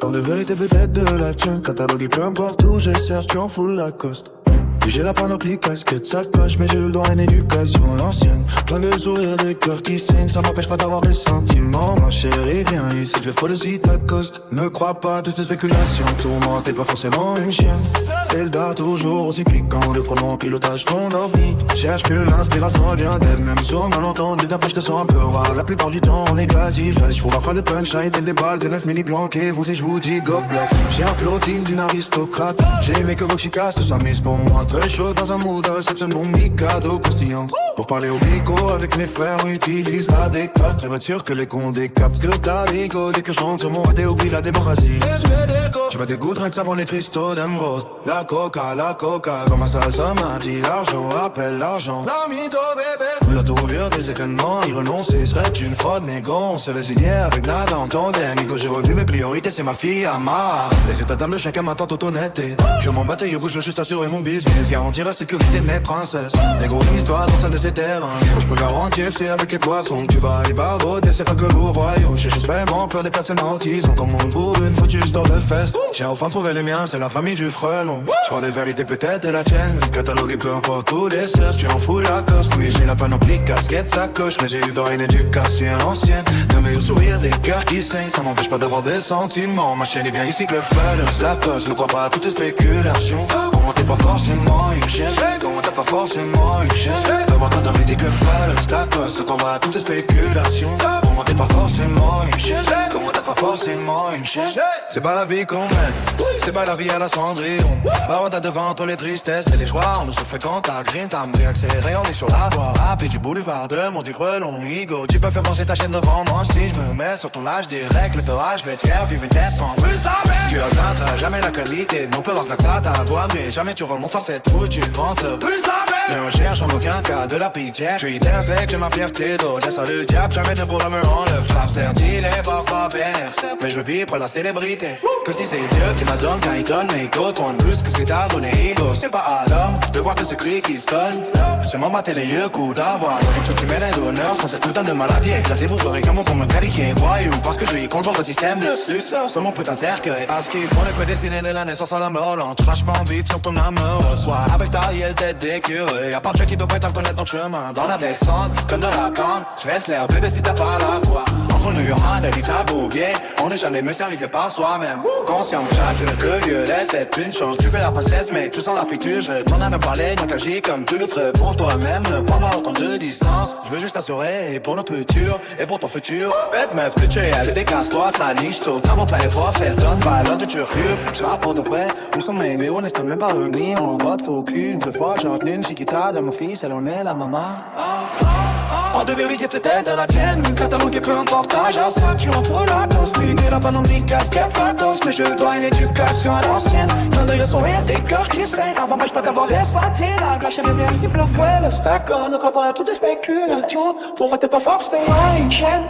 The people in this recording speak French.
Parle de vérité peut-être de la tienne. Catalogue et peu importe où j'essaie, tu en fous la coste. Et j'ai la panoplie, casquette, sacoche, mais j'ai le droit à une éducation l'ancienne. Plein de sourires, des cœurs qui saignent, ça m'empêche pas d'avoir des sentiments. Ma chérie, viens ici, le faut aussi t'accoste. Ne crois pas toutes ces spéculations, tourment, t'es pas forcément une chienne. C'est le dard toujours aussi piquant, le front en pilotage, fond d'ovni. Cherche que l'inspiration vient d'elle, même sur un malentendu, d'après je te sens un peu rare. La plupart du temps on est quasi fraîche, faut rafale de punchline, des balles de 9 milli planqués, vous et je vous dis God bless. J'ai un floating d'une aristocrate, j'ai aimé que vos chicas se soient mises pour moi. Très chaud dans un mood de réception, mon Mikado croustillant. Pour parler au bico avec mes frères, utilise la décote. Je veux être sûr que les cons décaptent que t'as l'ego. Dès que je rentre sur mon raté, oublie la démocratie. Je me dégoûte rien que ça vend les cristaux d'émeraude. La coca, comment ça m'a dit l'argent, appelle l'argent. L'amito bébé. Tout la tournure des événements, y renoncer serait une faute, négo. On s'est résilié avec nada en tandem. Nico, j'ai revu mes priorités, c'est ma fille Amar. Les états d'âme de chacun m'attend toute honnêteté. Je m'en battais, yo, je veux juste assurer mon business. Garantir la sécurité de mes princesses. Les gros une histoire dans ça de ces terrains. Yo, je peux garantir que c'est avec les poissons que tu vas aller barboter, c'est pas que lourd, voyons. J'ai juste vraiment peur des personnes autistes. On commande pour une fois juste dans le fest. J'ai enfin trouvé les miens, c'est la famille du frelon. Je crois des vérités peut-être de la tienne. Catalogue peu importe où des cerfs, tu en fous la coste. Oui, j'ai la panoplie, casquette, sacoche, mais j'ai eu dans une éducation ancienne. De meilleurs sourires, des cœurs qui saignent, ça m'empêche pas d'avoir des sentiments. Ma chaîne, viens ici que le feu la poste. Ne crois pas à toutes tes spéculations. Comment t'es pas forcément une chaîne? Comment t'as pas forcément une chaîne? D'abord t'as envie que le feu la poste. Ne crois pas à toutes tes spéculations. Comment t'es pas forcément une chaîne? Comment t'as pas forcément une chaîne? C'est pas la vie qu'on mène, c'est pas la vie à la Cendrillon. Bah t'as devant toi les tristesses et les joies. On nous se fait contact, green time, réaccéléré, on est sur la voie. Rapide du boulevard de mon relon, ego. Tu peux faire pencher ta chaîne devant moi si je me mets sur ton âge direct. Le torrage, je vais te faire vivre une descente. Tu atteindras jamais la qualité de mon peur, que ça ta voix, mais jamais tu remontes à cette route, tu rentres. Mais on cherche en aucun cas de la pitié. Je suis tel avec, j'ai ma fierté d'eau. Laisse le diable, jamais de bourre me enlève. J'rappe certes, il est parfois bénère, mais je vis pour la célébrité. Que si c'est Dieu qui m'a donné quand il donne, mais go, toi de plus que ce que t'as donné, ego. C'est pas à l'homme de voir que ce cri qui se donne. C'est m'en battre les yeux, coup d'avoir. Et tu mets d'honneur sans cette putain de maladie. Éclatez vos oreilles comme pour me qualifier. Voyou, parce que je lui contrôle votre système. Le succès, sur mon putain de cercueil. Parce qu'il on est prédestiné de la naissance à la mort. Lente, franchement vite sur ton amour. Soit avec ta riel, tête d'écureuil. À part Dieu qui doit pas connaître notre chemin. Dans la descente, comme de la canne. Je vais être clair, bébé, si t'as pas la foi. Entre nous, y'aura des tabous bien. On n'est jamais mieux servi que par soi-même. Conscient que j'ai que Dieu laisse être une chance. Tu fais la princesse, mais tu sens la friture. Je t'en avais parlé, donc agis comme tu le ferais pour toi-même. Ne prends pas autant de distance. Je veux juste t'assurer, et pour notre futur, et pour ton futur. Bête meuf, que tu es, elle décasse-toi, ça niche tout. T'as mon plein force, elle donne pas l'autre, tu refus. Je vais pour de vrai, nous sommes aimés, on est même pas revenir. On botte faux cul, une seule fois, j'ai retenu une chiquita de mon fils, elle en est la maman. En de vérité peut-être de la tienne. Une catalogue et peu importe partage à ça. Tu en fous la cause, puis la panoplie, casquette, ça dose. Mais je dois une éducation à l'ancienne. Sans de sourire, des cœurs qui saignent. Ça m'empêche pas d'avoir les sentiments. La chaîne est visible au fouet. Le stack, on ne croit pas à toutes les spéculations. Pour moi t'es pas fort, c'était une chaîne.